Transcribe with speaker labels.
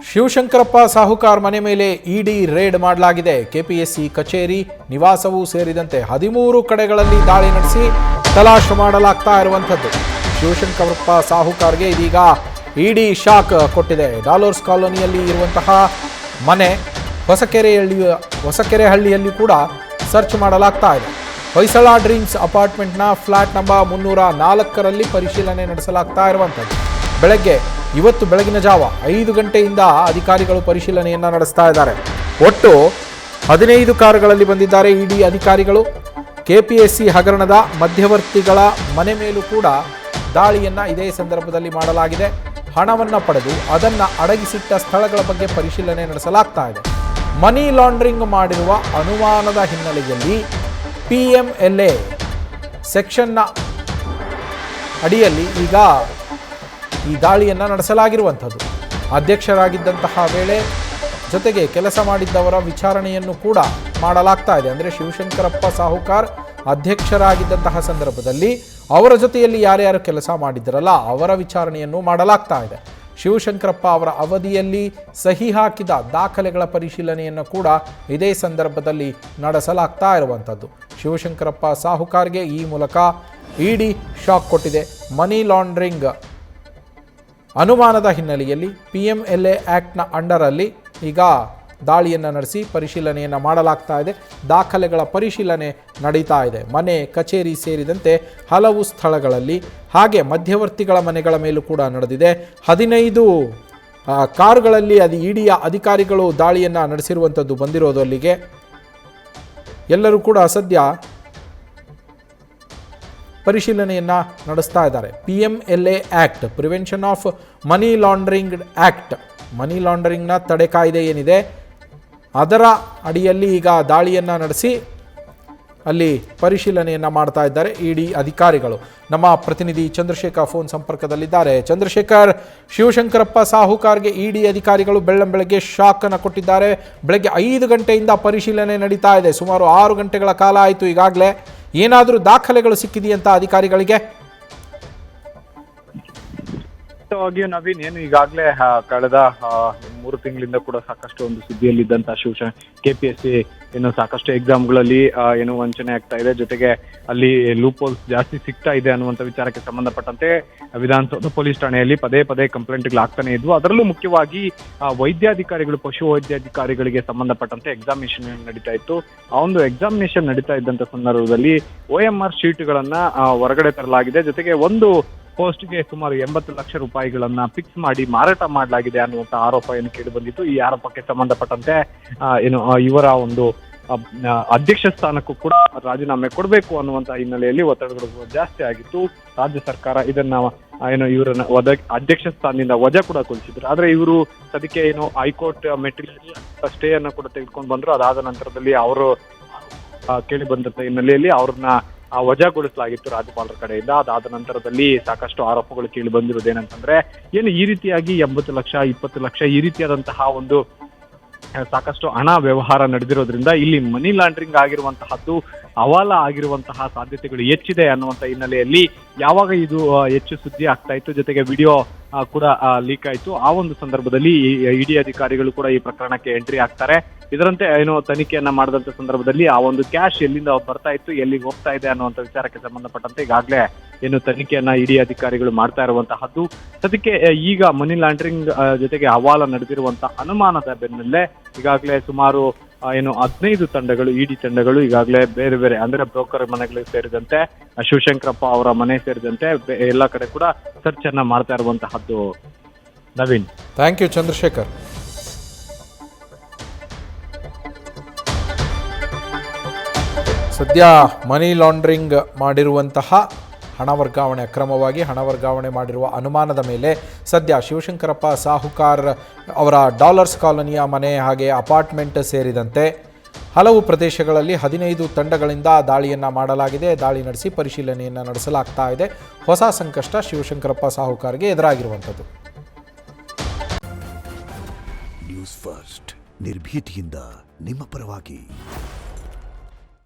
Speaker 1: ಶಿವಶಂಕರಪ್ಪ ಸಾಹುಕಾರ್ ಮನೆ ಮೇಲೆ ಇಡಿ ರೇಡ್ ಮಾಡಲಾಗಿದೆ. ಕೆಪಿಎಸ್ಸಿ ಕಚೇರಿ, ನಿವಾಸವೂ ಸೇರಿದಂತೆ 13 ಕಡೆಗಳಲ್ಲಿ ದಾಳಿ ನಡೆಸಿ ತಲಾಶ್ ಮಾಡಲಾಗ್ತಾ ಇರುವಂಥದ್ದು. ಶಿವಶಂಕರಪ್ಪ ಸಾಹುಕಾರ್ಗೆ ಇದೀಗ ಇಡಿ ಶಾಕ್ ಕೊಟ್ಟಿದೆ. ಡಾಲರ್ಸ್ ಕಾಲೋನಿಯಲ್ಲಿ ಇರುವಂತಹ ಮನೆ ಹೊಸಕೆರೆಹಳ್ಳಿಯಲ್ಲಿ ಕೂಡ ಸರ್ಚ್ ಮಾಡಲಾಗ್ತಾ ಇದೆ. ಹೊಯ್ಸಳ ಡ್ರೀಮ್ಸ್ ಅಪಾರ್ಟ್ಮೆಂಟ್ನ ಫ್ಲಾಟ್ ನಂಬರ್ 304ರಲ್ಲಿ ಪರಿಶೀಲನೆ ನಡೆಸಲಾಗ್ತಾ ಇರುವಂಥದ್ದು. ಇವತ್ತು ಬೆಳಗಿನ ಜಾವ 5 ಗಂಟೆಯಿಂದ ಅಧಿಕಾರಿಗಳು ಪರಿಶೀಲನೆಯನ್ನು ನಡೆಸ್ತಾ ಇದ್ದಾರೆ. ಒಟ್ಟು 15 ಕಾರುಗಳಲ್ಲಿ ಬಂದಿದ್ದಾರೆ ಇಡಿ ಅಧಿಕಾರಿಗಳು. ಕೆಪಿಎಸ್ಸಿ ಹಗರಣದ ಮಧ್ಯವರ್ತಿಗಳ ಮನೆ ಮೇಲೂ ಕೂಡ ದಾಳಿಯನ್ನು ಇದೇ ಸಂದರ್ಭದಲ್ಲಿ ಮಾಡಲಾಗಿದೆ. ಹಣವನ್ನು ಪಡೆದು ಅದನ್ನು ಅಡಗಿಸಿಟ್ಟ ಸ್ಥಳಗಳ ಬಗ್ಗೆ ಪರಿಶೀಲನೆ ನಡೆಸಲಾಗ್ತಾ ಇದೆ. ಮನಿ ಲಾಂಡ್ರಿಂಗ್ ಮಾಡಿರುವ ಅನುಮಾನದ ಹಿನ್ನೆಲೆಯಲ್ಲಿ PMLA ಸೆಕ್ಷನ್ನ ಅಡಿಯಲ್ಲಿ ಈಗ ಈ ದಾಳಿಯನ್ನು ನಡೆಸಲಾಗಿರುವಂಥದ್ದು. ಅಧ್ಯಕ್ಷರಾಗಿದ್ದಂತಹ ವೇಳೆ ಜೊತೆಗೆ ಕೆಲಸ ಮಾಡಿದ್ದವರ ವಿಚಾರಣೆಯನ್ನು ಕೂಡ ಮಾಡಲಾಗ್ತಾ ಇದೆ. ಅಂದರೆ ಶಿವಶಂಕರಪ್ಪ ಸಾಹುಕಾರ್ ಅಧ್ಯಕ್ಷರಾಗಿದ್ದಂತಹ ಸಂದರ್ಭದಲ್ಲಿ ಅವರ ಜೊತೆಯಲ್ಲಿ ಯಾರ್ಯಾರು ಕೆಲಸ ಮಾಡಿದ್ದರಲ್ಲ ಅವರ ವಿಚಾರಣೆಯನ್ನು ಮಾಡಲಾಗ್ತಾ ಇದೆ. ಶಿವಶಂಕರಪ್ಪ ಅವರ ಅವಧಿಯಲ್ಲಿ ಸಹಿ ಹಾಕಿದ ದಾಖಲೆಗಳ ಪರಿಶೀಲನೆಯನ್ನು ಕೂಡ ಇದೇ ಸಂದರ್ಭದಲ್ಲಿ ನಡೆಸಲಾಗ್ತಾ ಇರುವಂಥದ್ದು. ಶಿವಶಂಕರಪ್ಪ ಸಾಹುಕಾರ್ಗೆ ಈ ಮೂಲಕ ಇಡಿ ಶಾಕ್ ಕೊಟ್ಟಿದೆ. ಮನಿ ಲಾಂಡ್ರಿಂಗ್ ಅನುಮಾನದ ಹಿನ್ನೆಲೆಯಲ್ಲಿ PMLA ಆ್ಯಕ್ಟ್ನ ಅಂಡರಲ್ಲಿ ಈಗ ದಾಳಿಯನ್ನು ನಡೆಸಿ ಪರಿಶೀಲನೆಯನ್ನು ಮಾಡಲಾಗ್ತಾ ಇದೆ. ದಾಖಲೆಗಳ ಪರಿಶೀಲನೆ ನಡೀತಾ ಇದೆ. ಮನೆ, ಕಚೇರಿ ಸೇರಿದಂತೆ ಹಲವು ಸ್ಥಳಗಳಲ್ಲಿ, ಹಾಗೆ ಮಧ್ಯವರ್ತಿಗಳ ಮನೆಗಳ ಮೇಲೂ ಕೂಡ ನಡೆದಿದೆ. 15 ಕಾರುಗಳಲ್ಲಿ ಇಡಿಯ ಅಧಿಕಾರಿಗಳು ದಾಳಿಯನ್ನು ನಡೆಸಿರುವಂಥದ್ದು ಬಂದಿರೋದು ಅಲ್ಲಿಗೆ. ಎಲ್ಲರೂ ಕೂಡ ಸದ್ಯ ಪರಿಶೀಲನೆಯನ್ನು ನಡೆಸ್ತಾ ಇದ್ದಾರೆ. PMLA act, prevention of money laundering act, money ಲಾಂಡ್ರಿಂಗ್ನ ತಡೆ ಕಾಯ್ದೆ ಏನಿದೆ ಅದರ ಅಡಿಯಲ್ಲಿ ಈಗ ದಾಳಿಯನ್ನು ನಡೆಸಿ ಅಲ್ಲಿ ಪರಿಶೀಲನೆಯನ್ನು ಮಾಡ್ತಾ ಇದ್ದಾರೆ ಇಡಿ ಅಧಿಕಾರಿಗಳು. ನಮ್ಮ ಪ್ರತಿನಿಧಿ ಚಂದ್ರಶೇಖರ್ ಫೋನ್ ಸಂಪರ್ಕದಲ್ಲಿದ್ದಾರೆ. ಚಂದ್ರಶೇಖರ್, ಶಿವಶಂಕರಪ್ಪ ಸಾಹುಕಾರ್ಗೆ ಇಡಿ ಅಧಿಕಾರಿಗಳು ಬೆಳ್ಳಂಬೆಳಗ್ಗೆ ಶಾಕ್ ಅನ್ನು ಕೊಟ್ಟಿದ್ದಾರೆ. ಬೆಳಗ್ಗೆ 5 ಗಂಟೆಯಿಂದ ಪರಿಶೀಲನೆ ನಡೀತಾ ಇದೆ. ಸುಮಾರು 6 ಗಂಟೆಗಳ ಕಾಲ ಆಯಿತು ಈಗಾಗಲೇ. ಏನಾದರೂ ದಾಖಲೆಗಳು ಸಿಕ್ಕಿದೆಯಂತ ಅಧಿಕಾರಿಗಳಿಗೆ?
Speaker 2: ನವೀನ್, ಏನು ಈಗಾಗಲೇ ಕಳೆದ 3 ತಿಂಗಳಿಂದ ಕೂಡ ಸಾಕಷ್ಟು ಒಂದು ಸುದ್ದಿಯಲ್ಲಿದ್ದಂತ KPSC ಏನು ಸಾಕಷ್ಟು ಎಕ್ಸಾಮ್ಗಳಲ್ಲಿ ಏನು ವಂಚನೆ ಆಗ್ತಾ ಇದೆ, ಜೊತೆಗೆ ಅಲ್ಲಿ ಲೂಪ್ ಹೋಲ್ಸ್ ಜಾಸ್ತಿ ಸಿಗ್ತಾ ಇದೆ ಅನ್ನುವಂಥ ವಿಚಾರಕ್ಕೆ ಸಂಬಂಧಪಟ್ಟಂತೆ ವಿಧಾನಸೌಧ ಪೊಲೀಸ್ ಠಾಣೆಯಲ್ಲಿ ಪದೇ ಪದೇ ಕಂಪ್ಲೇಂಟ್ಗಳು ಆಗ್ತಾನೆ ಇದ್ವು. ಅದರಲ್ಲೂ ಮುಖ್ಯವಾಗಿ ವೈದ್ಯಾಧಿಕಾರಿಗಳು, ಪಶು ವೈದ್ಯಾಧಿಕಾರಿಗಳಿಗೆ ಸಂಬಂಧಪಟ್ಟಂತೆ ಎಕ್ಸಾಮಿನೇಷನ್ ನಡೀತಾ ಇತ್ತು. ಆ ಒಂದು ಎಕ್ಸಾಮಿನೇಷನ್ ನಡೀತಾ ಇದ್ದಂತ ಸಂದರ್ಭದಲ್ಲಿ OMR ಶೀಟ್ಗಳನ್ನ ಹೊರಗಡೆ ತರಲಾಗಿದೆ. ಜೊತೆಗೆ ಒಂದು ಪೋಸ್ಟ್ಗೆ ಸುಮಾರು 80 ಲಕ್ಷ ರೂಪಾಯಿಗಳನ್ನ ಫಿಕ್ಸ್ ಮಾಡಿ ಮಾರಾಟ ಮಾಡಲಾಗಿದೆ ಅನ್ನುವಂಥ ಆರೋಪ ಏನು ಕೇಳಿ ಬಂದಿತ್ತು. ಈ ಆರೋಪಕ್ಕೆ ಸಂಬಂಧಪಟ್ಟಂತೆ ಏನು ಇವರ ಒಂದು ಅಧ್ಯಕ್ಷ ಸ್ಥಾನಕ್ಕೂ ಕೂಡ ರಾಜೀನಾಮೆ ಕೊಡಬೇಕು ಅನ್ನುವಂಥ ಹಿನ್ನೆಲೆಯಲ್ಲಿ ಒತ್ತಡಗಳು ಜಾಸ್ತಿ ಆಗಿತ್ತು. ರಾಜ್ಯ ಸರ್ಕಾರ ಇದನ್ನ ಏನು ಇವರನ್ನ ಅಧ್ಯಕ್ಷ ಸ್ಥಾನದಿಂದ ವಜಾ ಕೂಡ ಕೊಡಿಸಿದ್ರು. ಆದ್ರೆ ಇವರು ಸದ್ಯಕ್ಕೆ ಏನು ಹೈಕೋರ್ಟ್ ಮೆಟ್ಟಿಲಲ್ಲಿ ಸ್ಟೇ ಅನ್ನ ಕೂಡ ತೆಗೆದುಕೊಂಡು ಬಂದ್ರು. ಅದಾದ ನಂತರದಲ್ಲಿ ಅವರು ಕೇಳಿ ಬಂದಂತ ಹಿನ್ನೆಲೆಯಲ್ಲಿ ಅವ್ರನ್ನ ವಜಾಗೊಳಿಸಲಾಗಿತ್ತು ರಾಜ್ಯಪಾಲರ ಕಡೆಯಿಂದ. ಅದಾದ ನಂತರದಲ್ಲಿ ಸಾಕಷ್ಟು ಆರೋಪಗಳು ಕೇಳಿ ಬಂದಿರೋದೇನಂತಂದ್ರೆ, ಏನು ಈ ರೀತಿಯಾಗಿ 80 ಲಕ್ಷ 20 ಲಕ್ಷ ಈ ರೀತಿಯಾದಂತಹ ಒಂದು ಸಾಕಷ್ಟು ಹಣ ವ್ಯವಹಾರ ನಡೆದಿರೋದ್ರಿಂದ ಇಲ್ಲಿ ಮನಿ ಲಾಂಡ್ರಿಂಗ್ ಆಗಿರುವಂತಹದ್ದು, ಹವಾಲ ಆಗಿರುವಂತಹ ಸಾಧ್ಯತೆಗಳು ಹೆಚ್ಚಿದೆ ಅನ್ನುವಂಥ ಹಿನ್ನೆಲೆಯಲ್ಲಿ ಯಾವಾಗ ಇದು ಹೆಚ್ಚು ಸುದ್ದಿ ಆಗ್ತಾ ಇತ್ತು, ಜೊತೆಗೆ ವಿಡಿಯೋ ಕೂಡ ಲೀಕ್ ಆಯಿತು, ಆ ಒಂದು ಸಂದರ್ಭದಲ್ಲಿ ಇಡಿ ಅಧಿಕಾರಿಗಳು ಕೂಡ ಈ ಪ್ರಕರಣಕ್ಕೆ ಎಂಟ್ರಿ ಆಗ್ತಾರೆ. ಇದರಂತೆ ಏನು ತನಿಖೆಯನ್ನ ಮಾಡಿದಂತ ಸಂದರ್ಭದಲ್ಲಿ ಆ ಒಂದು ಕ್ಯಾಶ್ ಎಲ್ಲಿಂದ ಬರ್ತಾ ಇತ್ತು, ಎಲ್ಲಿಗೆ ಹೋಗ್ತಾ ಇದೆ ಅನ್ನುವಂಥ ವಿಚಾರಕ್ಕೆ ಸಂಬಂಧಪಟ್ಟಂತೆ ಈಗಾಗಲೇ ಏನು ತನಿಖೆಯನ್ನ ಇಡಿ ಅಧಿಕಾರಿಗಳು ಮಾಡ್ತಾ ಇರುವಂತಹದ್ದು. ಸದ್ಯಕ್ಕೆ ಈಗ ಮನಿ ಲಾಂಡ್ರಿಂಗ್ ಜೊತೆಗೆ ಹವಾಲ ನಡೆದಿರುವಂತಹ ಅನುಮಾನದ ಬೆನ್ನಲ್ಲೇ ಈಗಾಗಲೇ ಸುಮಾರು ಏನು 15 ತಂಡಗಳು, ಇಡಿ ತಂಡಗಳು ಈಗಾಗಲೇ ಬೇರೆ ಬೇರೆ ಅಂದ್ರೆ ಬ್ರೋಕರ್ ಮನೆಗಳಿಗೆ ಸೇರಿದಂತೆ, ಶಿವಶಂಕರಪ್ಪ ಅವರ ಮನೆ ಸೇರಿದಂತೆ ಎಲ್ಲ ಕಡೆ ಕೂಡ ಸರ್ಚ್ ಅನ್ನ ಮಾಡ್ತಾ ಇರುವಂತಹದ್ದು. Naveen,
Speaker 1: thank you Chandrashekhar. ಸದ್ಯ ಮನಿ ಲಾಂಡ್ರಿಂಗ್ ಮಾಡಿರುವಂತಹ ಹಣ ವರ್ಗಾವಣೆ, ಅಕ್ರಮವಾಗಿ ಹಣ ವರ್ಗಾವಣೆ ಮಾಡಿರುವ ಅನುಮಾನದ ಮೇಲೆ ಸದ್ಯ ಶಿವಶಂಕರಪ್ಪ ಸಾಹುಕಾರ್ ಅವರ ಡಾಲರ್ಸ್ ಕಾಲೋನಿಯ ಮನೆ ಹಾಗೆ ಅಪಾರ್ಟ್ಮೆಂಟ್ ಸೇರಿದಂತೆ ಹಲವು ಪ್ರದೇಶಗಳಲ್ಲಿ 15 ತಂಡಗಳಿಂದ ದಾಳಿಯನ್ನು ಮಾಡಲಾಗಿದೆ. ದಾಳಿ ನಡೆಸಿ ಪರಿಶೀಲನೆಯನ್ನು ನಡೆಸಲಾಗ್ತಾ ಇದೆ. ಹೊಸ ಸಂಕಷ್ಟ ಶಿವಶಂಕರಪ್ಪ ಸಾಹುಕಾರ್ಗೆ ಎದುರಾಗಿರುವಂಥದ್ದು.
Speaker 3: ನ್ಯೂಸ್ ಫಸ್ಟ್, ನಿರ್ಭೀತಿಯಿಂದ ನಿಮ್ಮ ಪರವಾಗಿ.